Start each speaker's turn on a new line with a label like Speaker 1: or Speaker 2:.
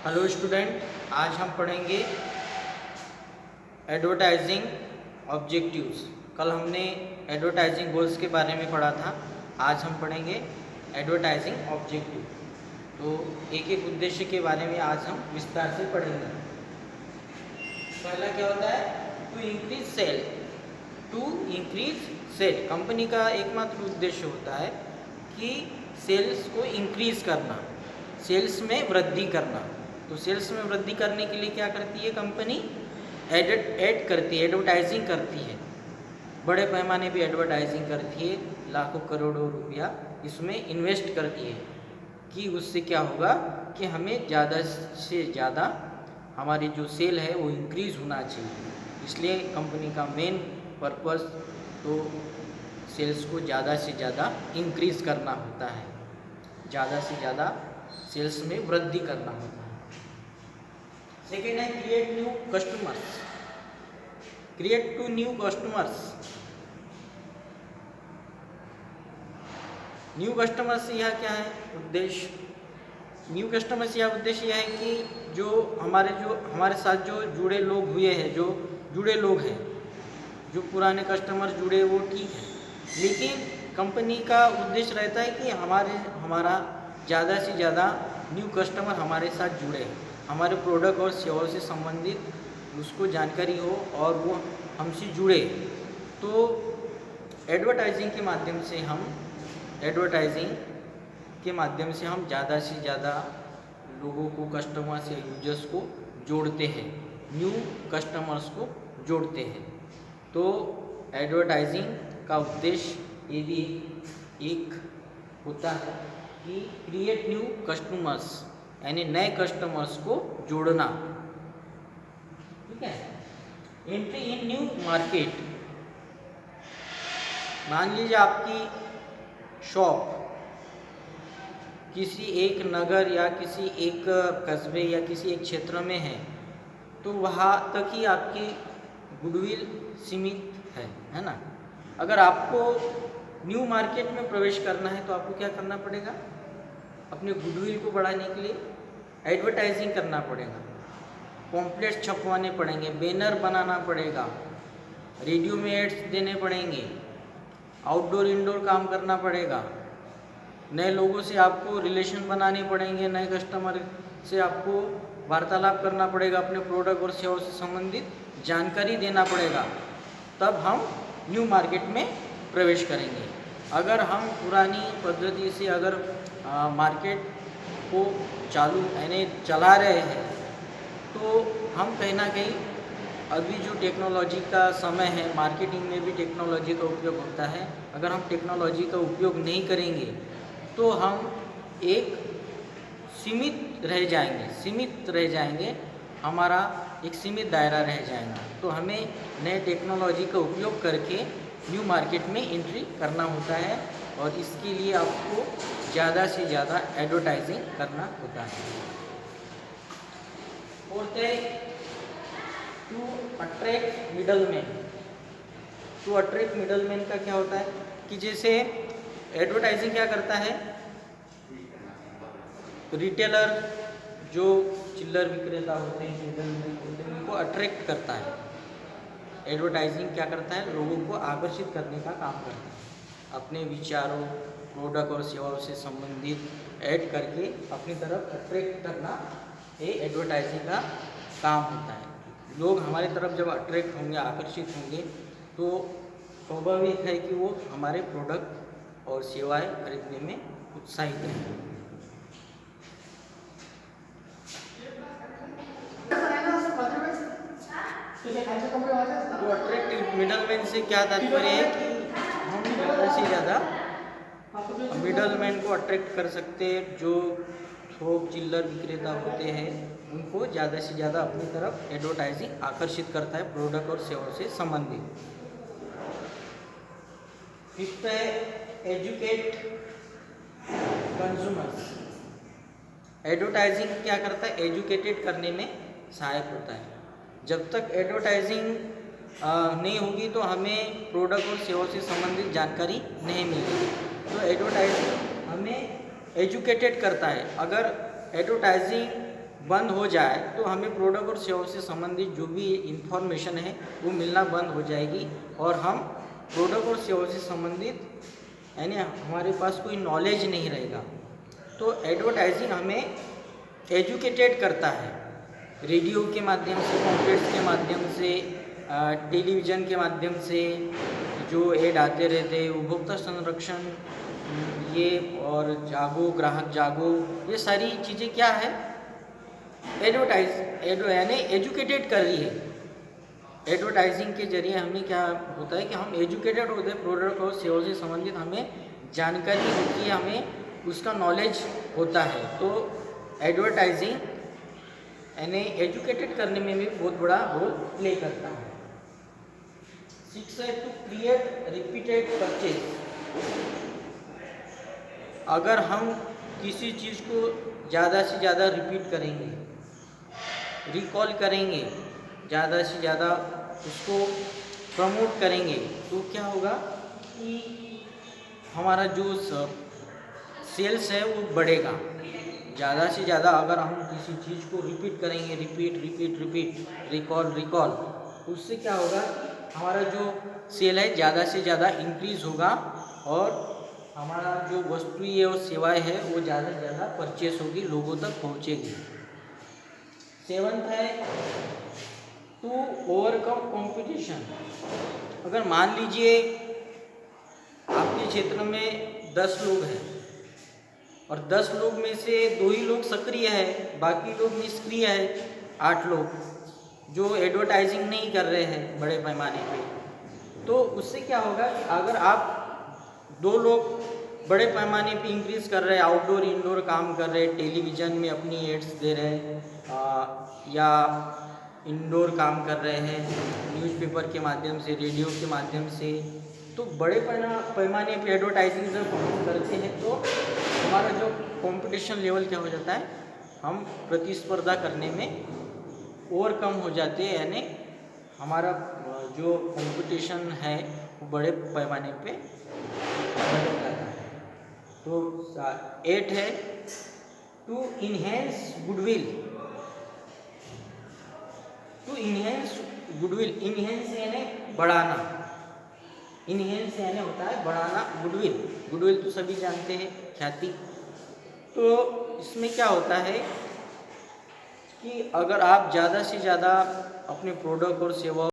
Speaker 1: Hello student, आज हम पढ़ेंगे एडवर्टाइजिंग ऑब्जेक्टिव्स। कल हमने एडवर्टाइजिंग गोल्स के बारे में पढ़ा था। आज हम पढ़ेंगे एडवर्टाइजिंग ऑब्जेक्टिव। तो एक एक उद्देश्य के बारे में आज हम विस्तार से पढ़ेंगे। पहला क्या होता है? To increase sale. To increase sale company का एकमात्र उद्देश्य होता है कि सेल्स को इंक्रीज करना, सेल्स में वृद्धि करना। तो सेल्स में वृद्धि करने के लिए क्या करती है कंपनी? एड करती है, एडवर्टाइजिंग करती है। बड़े पैमाने पे एडवर्टाइजिंग करती है, लाखों करोड़ों रुपया इसमें इन्वेस्ट करती है कि उससे क्या होगा कि हमें ज़्यादा से ज़्यादा हमारी जो सेल है वो इंक्रीज़ होना चाहिए। इसलिए कंपनी का मेन पर्पस तो सेल्स को ज़्यादा से ज़्यादा इंक्रीज़ करना होता है, ज़्यादा से ज़्यादा सेल्स में वृद्धि करना होता है। सेकेंड है create new customers. Create to new customers. New customers यह क्या है उद्देश्य? न्यू कस्टमर्स यह उद्देश्य यह है कि जो हमारे साथ जो जुड़े लोग हुए हैं, जो जुड़े लोग हैं, जो पुराने कस्टमर जुड़े वो ठीक है, लेकिन कंपनी का उद्देश्य रहता है कि हमारा ज़्यादा से ज़्यादा न्यू कस्टमर हमारे साथ जुड़े, हमारे प्रोडक्ट और सेवाओं से संबंधित उसको जानकारी हो और वो हमसे जुड़े। तो एडवर्टाइजिंग के माध्यम से हम ज़्यादा से ज़्यादा लोगों को, कस्टमर्स या यूजर्स को जोड़ते हैं, न्यू कस्टमर्स को जोड़ते हैं। तो एडवर्टाइजिंग का उद्देश्य ये भी एक होता है कि क्रिएट न्यू कस्टमर्स, यानी नए कस्टमर्स को जोड़ना। ठीक है। Entry in new market. मान लीजिए आपकी शॉप किसी एक नगर या किसी एक कस्बे या किसी एक क्षेत्र में है, तो वहाँ तक ही आपकी गुडविल सीमित है ना। अगर आपको न्यू मार्केट में प्रवेश करना है तो आपको क्या करना पड़ेगा? अपने गुडविल को बढ़ाने के लिए एडवर्टाइजिंग करना पड़ेगा, पॉम्पलेट्स छपवाने पड़ेंगे, बैनर बनाना पड़ेगा, रेडियो में एड्स देने पड़ेंगे, आउटडोर इंडोर काम करना पड़ेगा, नए लोगों से आपको रिलेशन बनाने पड़ेंगे, नए कस्टमर से आपको वार्तालाप करना पड़ेगा, अपने प्रोडक्ट और सेवाओं से संबंधित जानकारी देना पड़ेगा, तब हम न्यू मार्केट में प्रवेश करेंगे। अगर हम पुरानी पद्धति से अगर मार्केट को चला रहे हैं तो हम कहीं ना कहीं, अभी जो टेक्नोलॉजी का समय है, मार्केटिंग में भी टेक्नोलॉजी का उपयोग होता है। अगर हम टेक्नोलॉजी का उपयोग नहीं करेंगे तो हम एक सीमित रह जाएंगे, हमारा एक सीमित दायरा रह जाएगा। तो हमें नए टेक्नोलॉजी का उपयोग करके न्यू मार्केट में एंट्री करना होता है और इसके लिए आपको ज़्यादा से ज़्यादा एडवर्टाइजिंग करना होता है। फोर्थ है to attract middleman. To attract middleman का क्या होता है कि जैसे एडवर्टाइजिंग क्या करता है, रिटेलर जो चिल्लर विक्रेता होते हैं, मिडलमैन होते हैं, उनको अट्रैक्ट करता है। एडवर्टाइजिंग क्या करता है? लोगों को आकर्षित करने का काम करता है, अपने विचारों, प्रोडक्ट और सेवाओं से संबंधित ऐड करके अपनी तरफ अट्रैक्ट करना, ये एडवर्टाइजिंग का काम होता है। लोग हमारी तरफ जब अट्रैक्ट होंगे, आकर्षित होंगे, तो स्वाभाविक है कि वो हमारे प्रोडक्ट और सेवाएं खरीदने में उत्साहित रहेंगे। तो अट्रैक्ट मिडलमैन से क्या तात्पर्य है कि हम ज़्यादा से ज़्यादा मिडलमैन को अट्रैक्ट कर सकते हैं। जो थोक चिल्लर विक्रेता होते हैं उनको ज़्यादा से ज़्यादा अपनी तरफ एडवर्टाइजिंग आकर्षित करता है, प्रोडक्ट और सेवाओं से संबंधित। फिफ्थ है एजुकेट कंज्यूमर्स। एडवर्टाइजिंग क्या करता है? एजुकेटेड करने में सहायक होता है। जब तक एडवर्टाइजिंग नहीं होगी तो हमें प्रोडक्ट और सेवाओं से संबंधित जानकारी नहीं मिलेगी। तो एडवर्टाइजिंग हमें एजुकेटेड करता है। अगर एडवर्टाइजिंग बंद हो जाए तो हमें प्रोडक्ट और सेवा से संबंधित जो भी इंफॉर्मेशन है वो मिलना बंद हो जाएगी और हम प्रोडक्ट और सेवा से संबंधित यानी हमारे पास कोई नॉलेज नहीं रहेगा। तो एडवर्टाइजिंग हमें एजुकेटेड करता है, रेडियो के माध्यम से, पॉम्पलेट्स के माध्यम से, टेलीविज़न के माध्यम से जो ऐड आते रहते हैं, उपभोक्ता संरक्षण ये और जागो ग्राहक जागो, ये सारी चीज़ें क्या है, यानी एजुकेटेड कर रही है। एडवर्टाइजिंग के जरिए हमें क्या होता है कि हम एजुकेटेड होते हैं, प्रोडक्ट और सेवा से संबंधित हमें जानकारी होती है, हमें उसका नॉलेज होता है। तो एडवर्टाइजिंग यानी एजुकेटेड करने में भी बहुत बड़ा रोल प्ले करता है। 6 है टू क्रिएट रिपीटेड परचेज। अगर हम किसी चीज़ को ज़्यादा से ज़्यादा रिपीट करेंगे, रिकॉल करेंगे, ज़्यादा से ज़्यादा उसको प्रमोट करेंगे तो क्या होगा कि हमारा जो सेल्स है वो बढ़ेगा। ज़्यादा से ज़्यादा अगर हम किसी चीज़ को रिपीट करेंगे, रिपीट, रिकॉल, उससे क्या होगा, हमारा जो सेल है ज़्यादा से ज़्यादा इंक्रीज़ होगा और हमारा जो वस्तुएं और सेवाएं है वो ज़्यादा से ज़्यादा परचेस होगी, लोगों तक पहुँचेगी। 7th है टू ओवरकम कंपटीशन। अगर मान लीजिए आपके क्षेत्र में 10 लोग हैं और 10 लोग में से 2 ही लोग सक्रिय है, बाकी लोग निष्क्रिय है, 8 लोग जो एडवर्टाइजिंग नहीं कर रहे हैं बड़े पैमाने पे। तो उससे क्या होगा कि अगर आप 2 लोग बड़े पैमाने पे इंक्रीज़ कर रहे हैं, आउटडोर इंडोर काम कर रहे हैं, टेलीविज़न में अपनी एड्स दे रहे हैं या इंडोर काम कर रहे हैं न्यूज़पेपर के माध्यम से, रेडियो के माध्यम से, तो बड़े पैमाने पे एडवर्टाइजिंग जब हम करते हैं तो हमारा जो कंपटीशन लेवल क्या हो जाता है, हम प्रतिस्पर्धा करने में ओवरकम हो जाते हैं, यानी हमारा जो कंपटीशन है वो बड़े पैमाने पे बढ़ जाता है। तो 8 है to enhance goodwill. To enhance goodwill, enhance यानी बढ़ाना, इन्हेंस यानी होता है बढ़ाना, गुडविल तो सभी जानते हैं, ख्याति। तो इसमें क्या होता है कि अगर आप ज़्यादा से ज़्यादा अपने प्रोडक्ट और सेवा